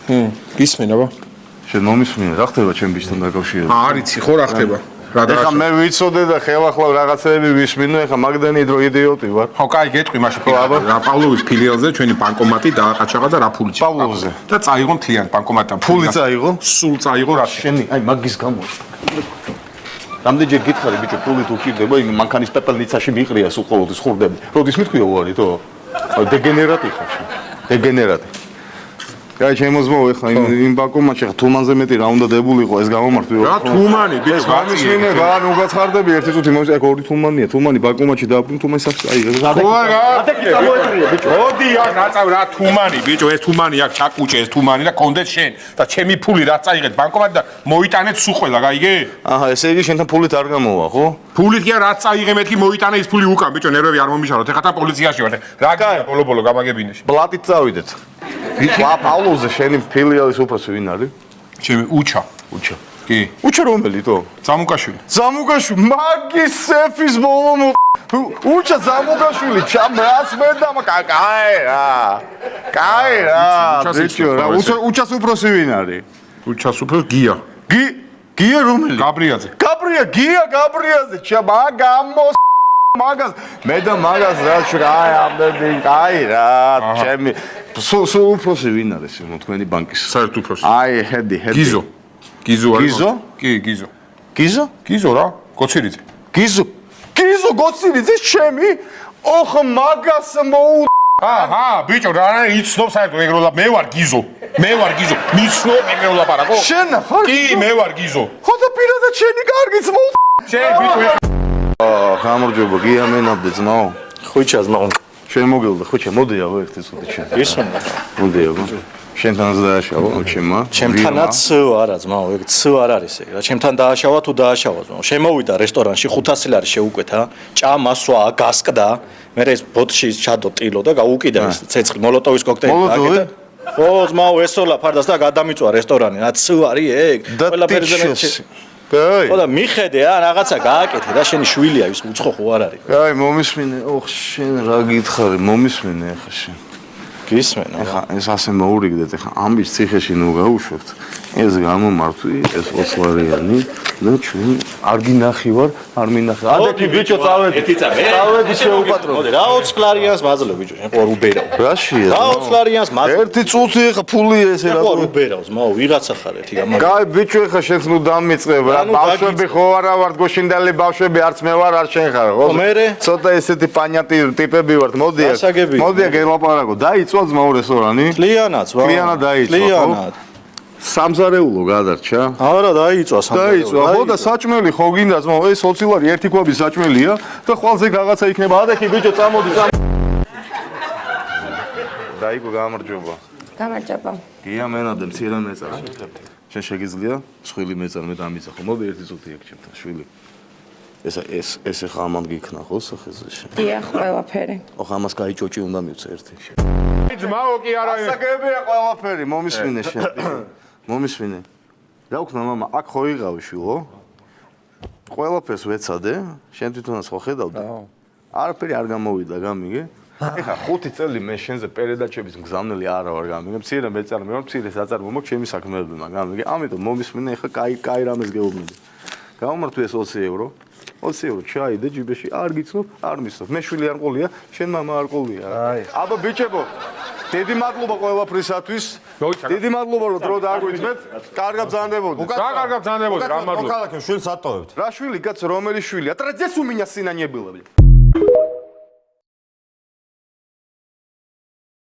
გისმენ აბა. შენ მომისმინე, რა ხდება ჩემ ბიჭთან დაკავშირებით? არიცი ხო რა ხდება? ეხა მე ვიცოდე და ხელახლა რაღაცები ვისმინო, ეხა მაგდენი დრო იდიოტი ვარ. ხო, კაი, გეტყვი მაშინ აბა. რა პავლოვის ფილიალზე ჩვენი ბანკომატი დააყაჩაღა და რა ფულიც. პავლოვზე. და წაიღო მთლიან ბანკომატთან. ფული წაიღო? სულ წაიღო რა შენი, აი მაგის გამო. რამდენჯერ გითხარი ბიჭო, ფული თუ ხირდება, იმ მანქანის პეპელნიცაში მიყრია სულ ყოველთვის ხურდები. როდის მithქვია უარი თო? დეგენერატი ხარ შენ. დეგენერატი. კაი, შემოზმო ეხლა იმ ბანკომატში ხა თუმანზე მეტი რა უნდა დებულიყო ეს გამომართვი. რა თუმანი, ბიჭო, გამისმინე, რა ნუ გახარდები ერთი წუთი მომის, აქ ორი თუმანია, თუმანი ბანკომატში დააბრუნ, თუმანი სახს აი ადეკი წამოეტრია ბიჭო. მოდი აქ რაწავ რა თუმანი, ბიჭო, ეს თუმანი აქ ჩაკუჭე ეს თუმანი და კონდეთ შენ და ჩემი ფული რა წაიღეთ ბანკომატი და მოიტანეთ სულ ყველა, გაიგე? აჰა, ესე იგი შენთან ფულით არ გამოვა, ხო? ფულით კი რა წაიღე მეთქი მოიტანე ის ფული უკან, ბიჭო, ნერვები არ მომიშალოთ. ეხლა თან პოლიციაში ვარ. რა გია ბოლო-ბოლო გამაგებინეში. ბლატით წავიდეთ. პავლოვზე შენი ფილიალის უფროსი ვინ არის? ჩემი უჩა. უჩა. კი. უჩა რომელი თო? ზამუკაშვილი. ზამუკაშვილი, მაგის სეფის ბოლო უჩა ზამუკაშვილი, ჩამრას მე და კაი რა. კაი რა, ბიჭო რა, უჩას უფროსი ვინ არის? უჩას უფროსი გია. გია რომელი? გაბრიაძე. გია გაბრიაძე, მაგამოს მაგას მე და მაგას რა შრაი ამდენი კაი რა ჩემი სულ უფროსი ვინ არის იმ თქვენი ბანკის საერთ უფროსი აი ჰედი გიზო არის გიზო კი გიზო რა გოცირიძე გიზო გოცირიძე ჩემი ოხ მაგას მოუ აჰა ბიჭო რა იცნობ საერთოდ ეგრეულა მე ვარ გიზო მიცნობ ეგრეულა პარაკო შენ ხარ კი მე ვარ გიზო ხო და პირადად შენი კარგიც მოუ შენ ბიჭო გამარჯობა გია მენაბდე ძმაო ხუჩა ძმაო შენ მოგილდა ხუჩა მოდიაო ერთი წუთი შენ ისმენა მოდიაო შენთან დააშავა ჩემმა ჩემთანაც არა ძმაო ეგ ც არ არის ეგ რა ჩემთან დააშავა თუ დააშავა ძმაო შემოვიდა რესტორანში 500 ლარი შეუკვეთა ჭამა სვა გასკდა მე ეს ბოტში ჩადო ტილო და გაუკიდა ეს ცეცხლი მოლოტოვის კოქტეილი დაკეთა ხო ძმაო ესოლა ფარდას და გადამიწვა რესტორანი რა ც არის ეგ ყველა ფერზე კაი. ხო და მიხედე რაღაცა გააკეთე და შენი შვილია ის უცხო ხო არ არის. კაი, მომისმინე. ოხ, შენ რა გითხარი, მომისმინე ახლა შენ. გისმენა. ახლა ეს ასე მოურიგდეთ, ახლა ამის ციხეში ნუ გაუშვებთ. ეს გამომართვი, ეს 20 ლარიანი და ჩვენ არ გინახი ვარ, არ მინახე. ადეთი ბიჭო წავედი. წავედი შეუპატრო. მოდი რა 20 ლარიანს მაძლევ ბიჭო, შენ ყო რუბერაო. რაშია? რა 20 ლარიანს მაძლევ. ერთი წუთი ახლა ფული ესე რა. ყო რუბერაო, მაო ვიღაცა ხარ ერთი გამა. კაი, ბიჭო ახლა შენს ნუ დამიწყებ რა. ბავშვები ხო არა ვარ, გოშინდელი ბავშვები არც მე ვარ, არ შენ ხარ, ხო? ცოტა ესეთი პანიატი ტიპები ვართ, მოდი აქ. მოდი აქ ელაპარაკო. დაიწვა ძმაო რესტორანი? კლიანაც, ვა. კლიანად დაიწვა, ხო? კლიანად. სამზარეულო გადარჩა? არა, დაიწვა სამზარეულო. დაიწვა, ხო და საჭმელი ხო გინდა ძმაო, ეს 20 ლარი ერთი კვები საჭმელია და ხვალზე რაღაცა იქნება. ადექი ბიჭო წამოდი. დაიგო გამარჯობა. გამარჯობა. გია მენადე მცირე მეწარ. შენ შეგიძლია შვილი მეწარ მე დამიცა ხო? მოდი ერთი წუთი აქ ჩემთან შვილი. ეს ხა ამან გიქნა ხო სახეზე შენ? დიახ, ყველაფერი. ოხ ამას გაიჭოჭი უნდა მივცე ერთი. ძმაო კი არა ასაგებია ყველაფერი, მომისმინე შენ. მომისმინე. რა უქნა მამა, აქ ხო იღავი შვილო? ყველაფერს ვეცადე, შენ თვითონაც ხო ხედავდი? არაფერი არ გამოვიდა, გამიგე? ეხა 5 წელი მე შენზე პერედაჩების მგზავნელი არა ვარ გამიგე. მცირე მეწარმე ვარ, მცირე საწარმო მაქვს ჩემი საქმეები მაგ გამიგე. ამიტომ მომისმინე ეხა კაი რამეს გეუბნები. გამომართვი ეს 20 ევრო. 20 ევრო ჩაიდე ჯიბეში, არ გიცნობ, არ მისნობ. მე შვილი არ ყოლია, შენ მამა არ ყოლია. აბა ბიჭებო, დიდი მადლობა ყველაფრისათვის. დიდი მადლობა რომ დრო დააგვიწყდეთ. კარგად ბრძანდებოდეთ. რა კარგად ბრძანდებოდეთ, რა მადლობა. მოქალაქე შვილს ატოვებთ. რა შვილი, კაც რომელი შვილია? ტრაძეს უმინა სინა не было, блядь.